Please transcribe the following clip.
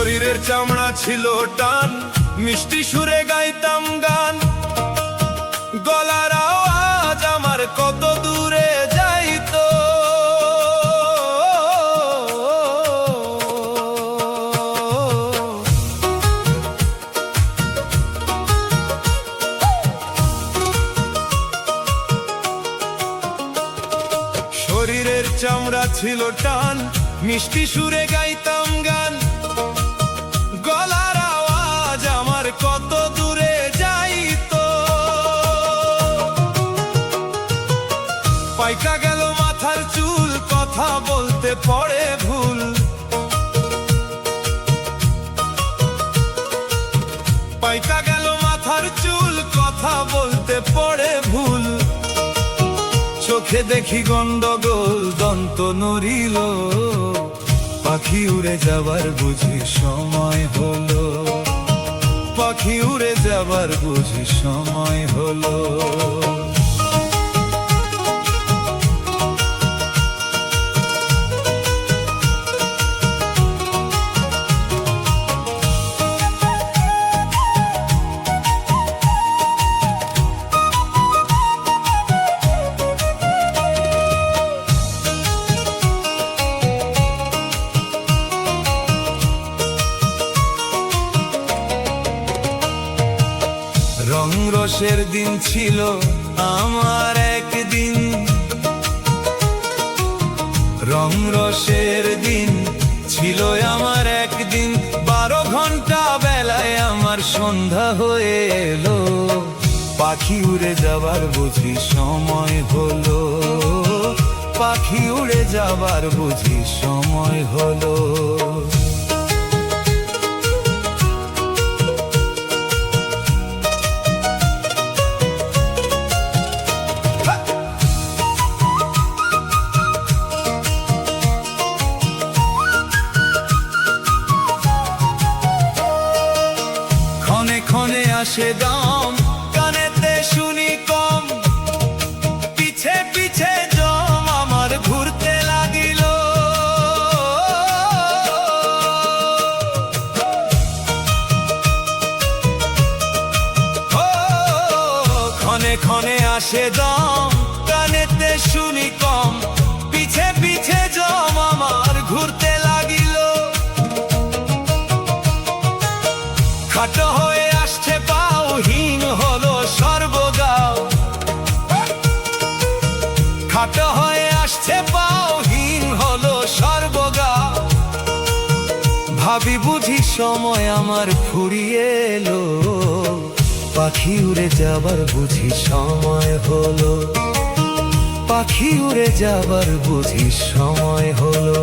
শরীরের চামড়া ছিল টান, মিষ্টি সুরে গাইতাম গান। গলার আওয়াজ আমার কত দূরে যাইতো। শরীরের চামড়া ছিল টান, মিষ্টি সুরে গাইতাম গান। গলার আওয়াজ আমার কত দূরে যাইতো। পাইকা গেল মাথার চুল, কথা বলতে পড়ে ভুল। পাইকা গেল মাথার চুল, কথা বলতে পড়ে ভুল। চোখে দেখি গন্ডগোল, দন্ত নড়িল। পাখি উড়ে যাবার বুঝি সময় হলো। পাখি উড়ে যাবার বুঝি সময় হলো। রং রসের দিন ছিল আমার একদিন। রং রসের দিন ছিল আমার একদিন। 12 ঘন্টা বেলায় আমার সন্ধ্যা হয়ে এলো। পাখি উড়ে যাবার বুঝি সময় হলো। পাখি উড়ে যাবার বুঝি সময় হলো। ক্ষণে ক্ষণে আসে দাম, কানেতে শুনি কম। পিছে পিছে জম আমার ঘুরতে লাগিল। ক্ষণে ক্ষণে আসে দাম, কানেতে শুনি কম। পিছে পিছে জম আমার ঘুরতে লাগিল। খাটো হয়ে আসছে পাও, হীন হলো সর্বগাও। খাটো হয়ে আসছে পাও, হীন হলো সর্বগাও। ভাবি বুঝি সময় আমার ফুরিয়ে এলো। পাখি উড়ে যাবার বুঝি সময় হলো। পাখি উড়ে যাবার বুঝি সময় হলো।